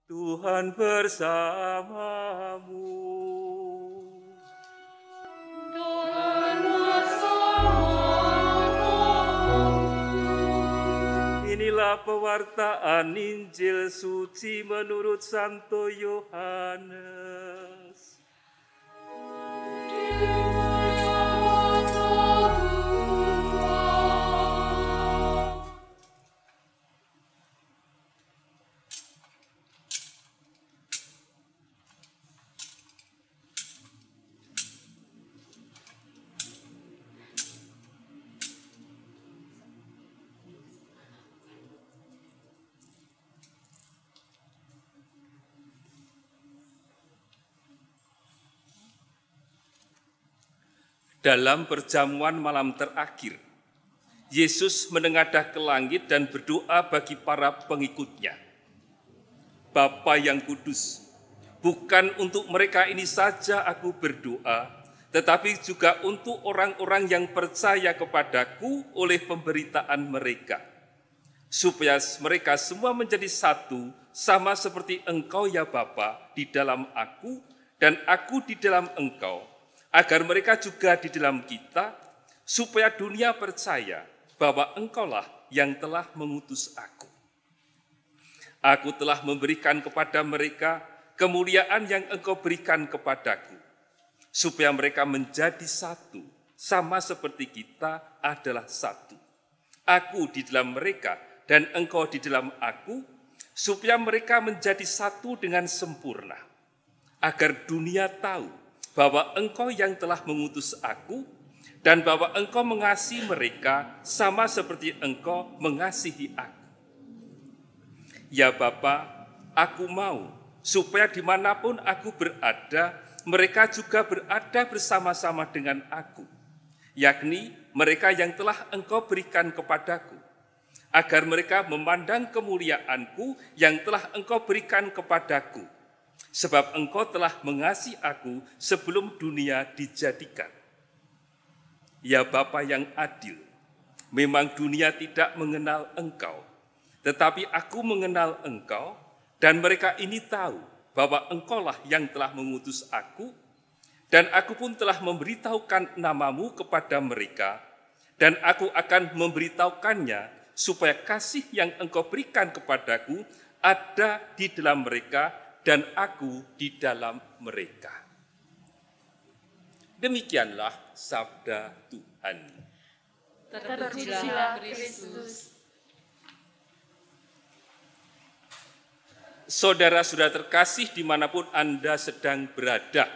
Tuhan bersamamu. Dan bersamamu. Inilah pewartaan Injil suci menurut Santo Yohanes. Dalam perjamuan malam terakhir, Yesus menengadah ke langit dan berdoa bagi para pengikutnya. Bapa yang kudus, bukan untuk mereka ini saja aku berdoa, tetapi juga untuk orang-orang yang percaya kepadaku oleh pemberitaan mereka, supaya mereka semua menjadi satu, sama seperti Engkau ya Bapa di dalam aku dan aku di dalam Engkau, agar mereka juga di dalam kita, supaya dunia percaya bahwa Engkaulah yang telah mengutus aku. Aku telah memberikan kepada mereka kemuliaan yang Engkau berikan kepadaku, supaya mereka menjadi satu, sama seperti kita adalah satu. Aku di dalam mereka dan Engkau di dalam aku, supaya mereka menjadi satu dengan sempurna, agar dunia tahu bahwa Engkau yang telah mengutus aku, dan bahwa Engkau mengasihi mereka sama seperti Engkau mengasihi aku. Ya Bapa, aku mau supaya dimanapun aku berada, mereka juga berada bersama-sama dengan aku, yakni mereka yang telah Engkau berikan kepadaku, agar mereka memandang kemuliaanku yang telah Engkau berikan kepadaku, sebab Engkau telah mengasihi aku sebelum dunia dijadikan. Ya Bapa yang adil, memang dunia tidak mengenal Engkau, tetapi aku mengenal Engkau, dan mereka ini tahu bahwa Engkaulah yang telah mengutus aku, dan aku pun telah memberitahukan namamu kepada mereka, dan aku akan memberitahukannya supaya kasih yang Engkau berikan kepadaku ada di dalam mereka, dan aku di dalam mereka. Demikianlah sabda Tuhan. Terpujilah Kristus. Saudara-saudara terkasih dimanapun Anda sedang berada,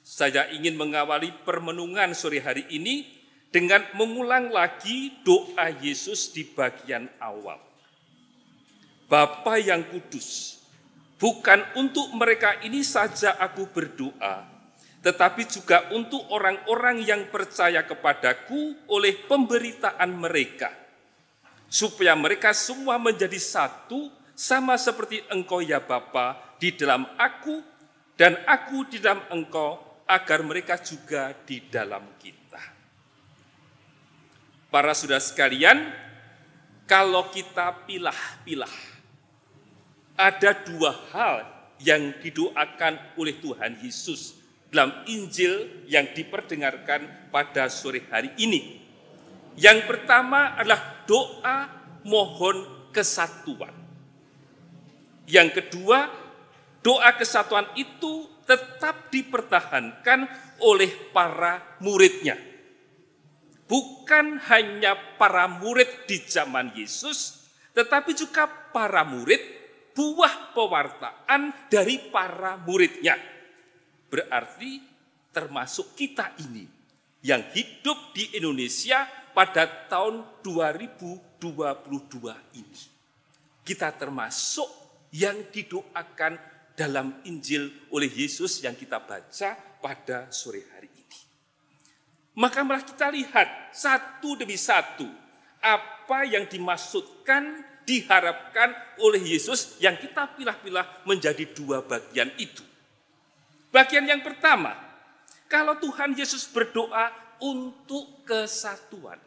saya ingin mengawali permenungan sore hari ini dengan mengulang lagi doa Yesus di bagian awal. Bapa yang kudus, bukan untuk mereka ini saja aku berdoa, tetapi juga untuk orang-orang yang percaya kepadaku oleh pemberitaan mereka, supaya mereka semua menjadi satu, sama seperti Engkau ya Bapa di dalam aku dan aku di dalam Engkau, agar mereka juga di dalam kita. Para saudara sekalian, kalau kita pilah-pilah, ada dua hal yang didoakan oleh Tuhan Yesus dalam Injil yang diperdengarkan pada sore hari ini. Yang pertama adalah doa mohon kesatuan. Yang kedua, doa kesatuan itu tetap dipertahankan oleh para muridnya. Bukan hanya para murid di zaman Yesus, tetapi juga para murid, buah pewartaan dari para muridnya. Berarti termasuk kita ini yang hidup di Indonesia pada tahun 2022 ini. Kita termasuk yang didoakan dalam Injil oleh Yesus yang kita baca pada sore hari ini. Maka malah kita lihat satu demi satu apa yang dimaksudkan, diharapkan oleh Yesus yang kita pilah-pilah menjadi dua bagian itu. Bagian yang pertama, kalau Tuhan Yesus berdoa untuk kesatuan,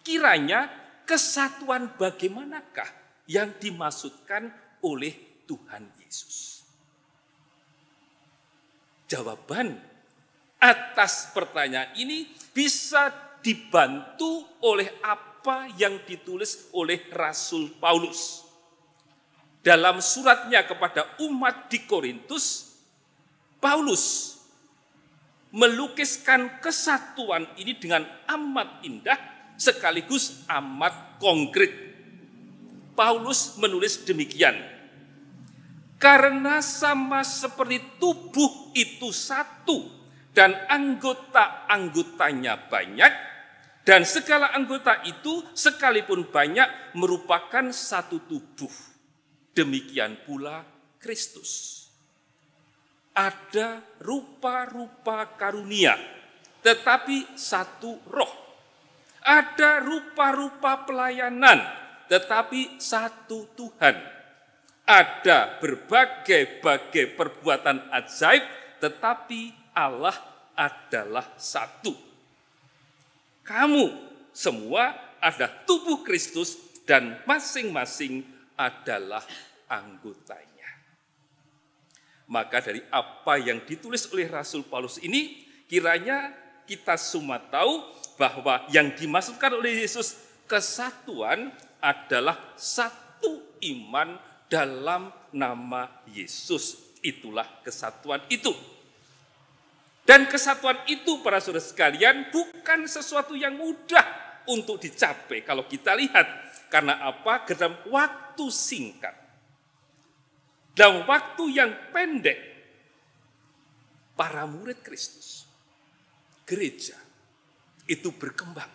kiranya kesatuan bagaimanakah yang dimaksudkan oleh Tuhan Yesus? Jawaban atas pertanyaan ini bisa dibantu oleh apa yang ditulis oleh Rasul Paulus. Dalam suratnya kepada umat di Korintus, Paulus melukiskan kesatuan ini dengan amat indah sekaligus amat konkret. Paulus menulis demikian, karena sama seperti tubuh itu satu dan anggota-anggotanya banyak, dan segala anggota itu sekalipun banyak merupakan satu tubuh. Demikian pula Kristus. Ada rupa-rupa karunia, tetapi satu roh. Ada rupa-rupa pelayanan, tetapi satu Tuhan. Ada berbagai-bagai perbuatan ajaib, tetapi Allah adalah satu. Kamu semua adalah tubuh Kristus dan masing-masing adalah anggotanya. Maka dari apa yang ditulis oleh Rasul Paulus ini, kiranya kita semua tahu bahwa yang dimaksudkan oleh Yesus kesatuan adalah satu iman dalam nama Yesus. Itulah kesatuan itu. Dan kesatuan itu, para saudara sekalian, bukan sesuatu yang mudah untuk dicapai kalau kita lihat. Karena apa? Dalam waktu singkat, dalam waktu yang pendek, para murid Kristus, gereja, itu berkembang.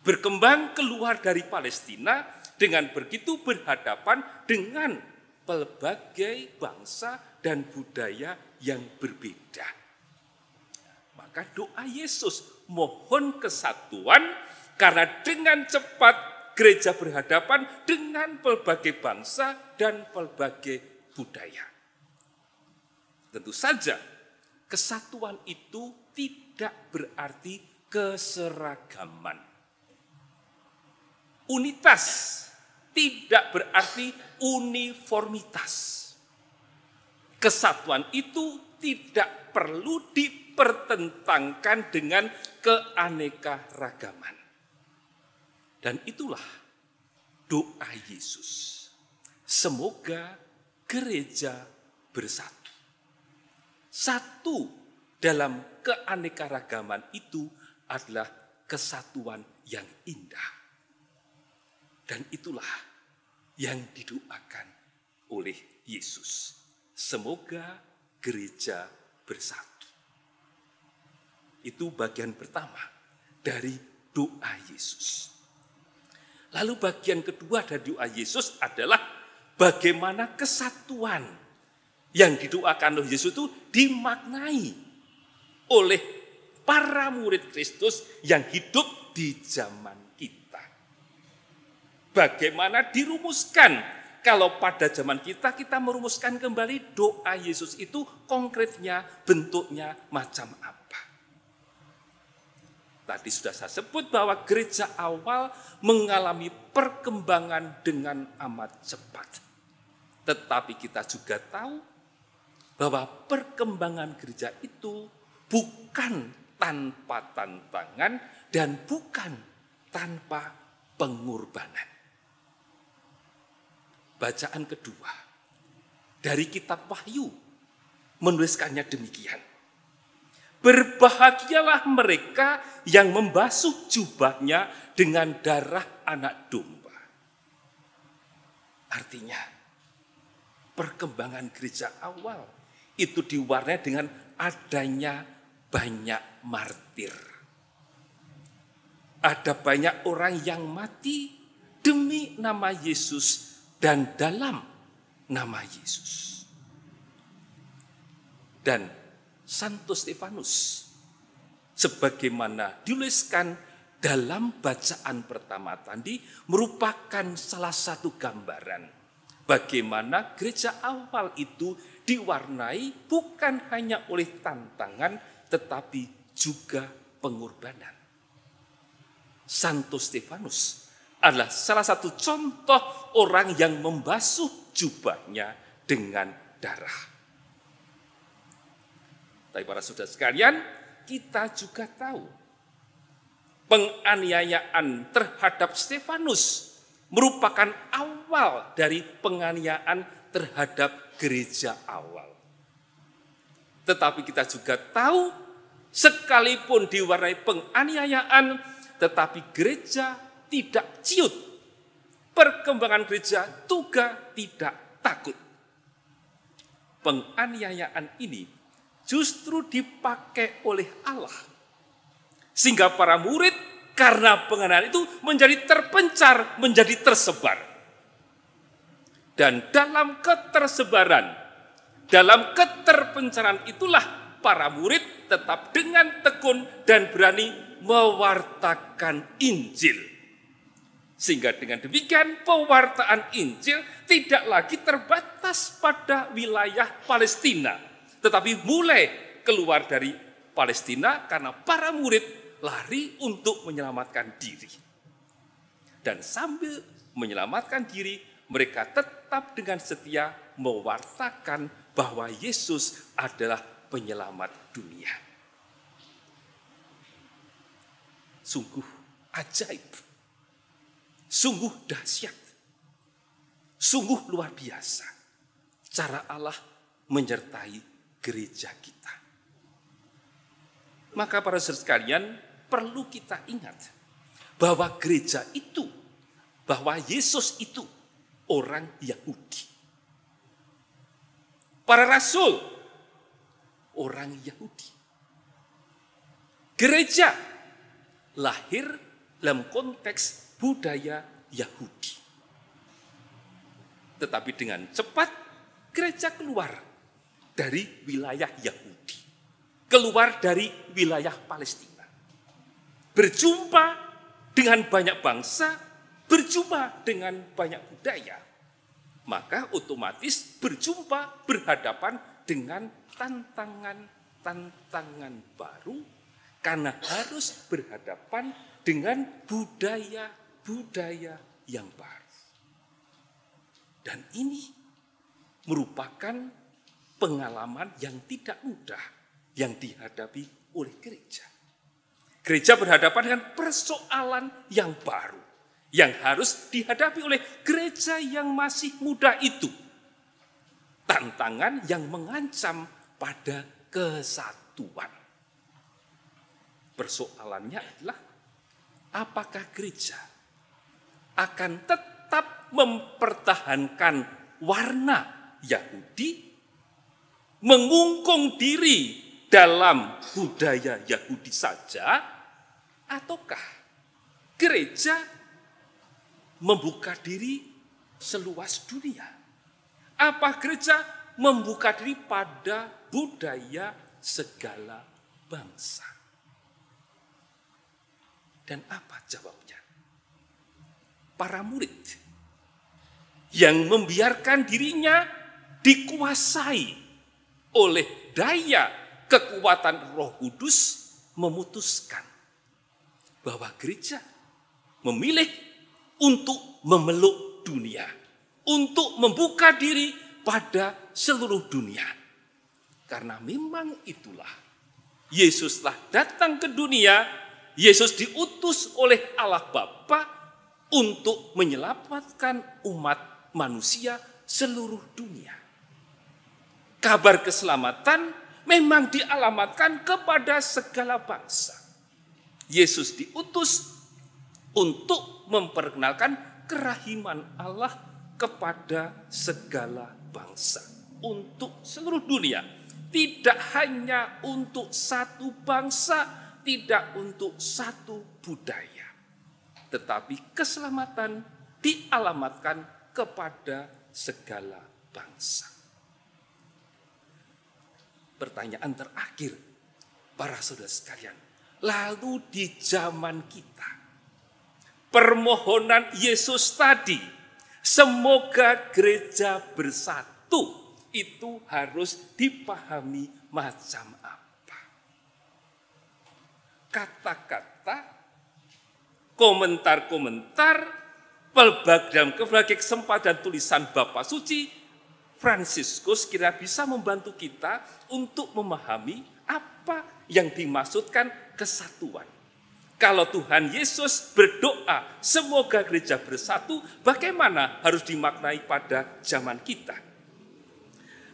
Berkembang keluar dari Palestina dengan begitu berhadapan dengan berbagai bangsa dan budaya yang berbeda. Maka doa Yesus mohon kesatuan, karena dengan cepat gereja berhadapan dengan berbagai bangsa dan berbagai budaya. Tentu saja kesatuan itu tidak berarti keseragaman. Unitas tidak berarti uniformitas. Kesatuan itu tidak perlu dipertentangkan dengan keanekaragaman. Dan itulah doa Yesus. Semoga gereja bersatu. Satu dalam keanekaragaman itu adalah kesatuan yang indah. Dan itulah yang didoakan oleh Yesus. Semoga gereja bersatu. Itu bagian pertama dari doa Yesus. Lalu bagian kedua dari doa Yesus adalah bagaimana kesatuan yang didoakan oleh Yesus itu dimaknai oleh para murid Kristus yang hidup di zaman kita. Bagaimana dirumuskan? Kalau pada zaman kita merumuskan kembali doa Yesus itu konkretnya, bentuknya macam apa. Tadi sudah saya sebut bahwa gereja awal mengalami perkembangan dengan amat cepat. Tetapi kita juga tahu bahwa perkembangan gereja itu bukan tanpa tantangan dan bukan tanpa pengorbanan. Bacaan kedua dari kitab Wahyu menuliskannya demikian. Berbahagialah mereka yang membasuh jubahnya dengan darah anak domba. Artinya, perkembangan gereja awal itu diwarnai dengan adanya banyak martir. Ada banyak orang yang mati demi nama Yesus dan dalam nama Yesus. Dan Santo Stefanus, sebagaimana dituliskan dalam bacaan pertama tadi, merupakan salah satu gambaran bagaimana gereja awal itu diwarnai bukan hanya oleh tantangan, tetapi juga pengorbanan. Santo Stefanus adalah salah satu contoh orang yang membasuh jubahnya dengan darah. Tapi para saudara sekalian, kita juga tahu penganiayaan terhadap Stefanus merupakan awal dari penganiayaan terhadap gereja awal. Tetapi kita juga tahu, sekalipun diwarnai penganiayaan, tetapi gereja tidak ciut. Perkembangan gereja juga tidak takut. Penganiayaan ini justru dipakai oleh Allah. Sehingga para murid karena penganiayaan itu menjadi terpencar, menjadi tersebar. Dan dalam ketersebaran, dalam keterpencaran itulah para murid tetap dengan tekun dan berani mewartakan Injil. Sehingga dengan demikian pewartaan Injil tidak lagi terbatas pada wilayah Palestina, tetapi mulai keluar dari Palestina karena para murid lari untuk menyelamatkan diri. Dan sambil menyelamatkan diri, mereka tetap dengan setia mewartakan bahwa Yesus adalah penyelamat dunia. Sungguh ajaib, sungguh dahsyat, sungguh luar biasa cara Allah menyertai gereja kita. Maka para saudara sekalian, perlu kita ingat bahwa gereja itu, bahwa Yesus itu orang Yahudi. Para rasul, orang Yahudi. Gereja lahir dalam konteks budaya Yahudi. Tetapi dengan cepat, gereja keluar dari wilayah Yahudi. Keluar dari wilayah Palestina. Berjumpa dengan banyak bangsa, berjumpa dengan banyak budaya. Maka otomatis berjumpa, berhadapan dengan tantangan baru, karena harus berhadapan dengan budaya-budaya yang baru. Dan ini merupakan pengalaman yang tidak mudah yang dihadapi oleh gereja. Gereja berhadapan dengan persoalan yang baru, yang harus dihadapi oleh gereja yang masih muda itu. Tantangan yang mengancam pada kesatuan. Persoalannya adalah, apakah gereja akan tetap mempertahankan warna Yahudi, mengungkung diri dalam budaya Yahudi saja, ataukah gereja membuka diri seluas dunia? Apa gereja membuka diri pada budaya segala bangsa? Dan apa jawabnya? Para murid yang membiarkan dirinya dikuasai oleh daya kekuatan Roh Kudus memutuskan bahwa gereja memilih untuk memeluk dunia, untuk membuka diri pada seluruh dunia. Karena memang itulah Yesus telah datang ke dunia, Yesus diutus oleh Allah Bapa untuk menyelamatkan umat manusia seluruh dunia. Kabar keselamatan memang dialamatkan kepada segala bangsa. Yesus diutus untuk memperkenalkan kerahiman Allah kepada segala bangsa. Untuk seluruh dunia. Tidak hanya untuk satu bangsa, tidak untuk satu budaya. Tetapi keselamatan dialamatkan kepada segala bangsa. Pertanyaan terakhir, para saudara sekalian. Lalu di zaman kita, permohonan Yesus tadi, semoga gereja bersatu, itu harus dipahami macam apa. Kata-kata, komentar-komentar dalam berbagai kesempatan tulisan Bapa Suci, Fransiskus kira bisa membantu kita untuk memahami apa yang dimaksudkan kesatuan. Kalau Tuhan Yesus berdoa semoga gereja bersatu, bagaimana harus dimaknai pada zaman kita?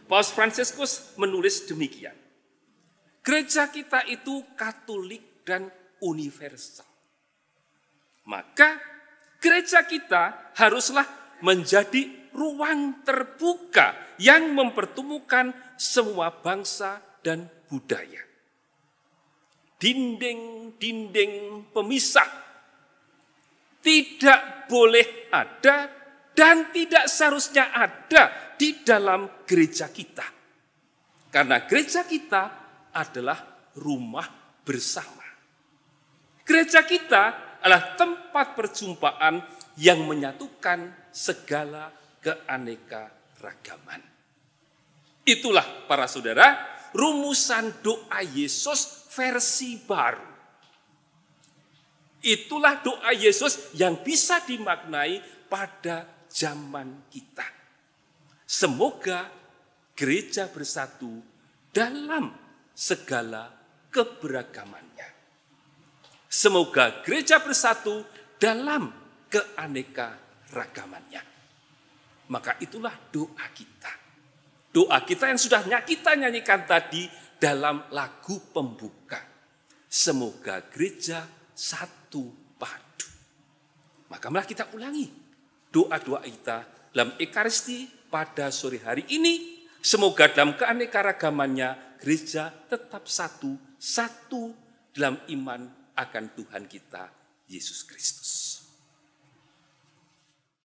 Paus Fransiskus menulis demikian. Gereja kita itu Katolik dan universal. Maka gereja kita haruslah menjadi ruang terbuka yang mempertemukan semua bangsa dan budaya. Dinding-dinding pemisah tidak boleh ada dan tidak seharusnya ada di dalam gereja kita. Karena gereja kita adalah rumah bersama. Gereja kita adalah tempat perjumpaan yang menyatukan segala keanekaragaman. Itulah para saudara, rumusan doa Yesus versi baru. Itulah doa Yesus yang bisa dimaknai pada zaman kita. Semoga gereja bersatu dalam segala keberagamannya. Semoga gereja bersatu dalam keanekaragamannya. Maka itulah doa kita. Doa kita yang sudah kita nyanyikan tadi dalam lagu pembuka. Semoga gereja satu padu. Maka marilah kita ulangi doa-doa kita dalam Ekaristi pada sore hari ini. Semoga dalam keanekaragamannya gereja tetap satu dalam iman akan Tuhan kita Yesus Kristus.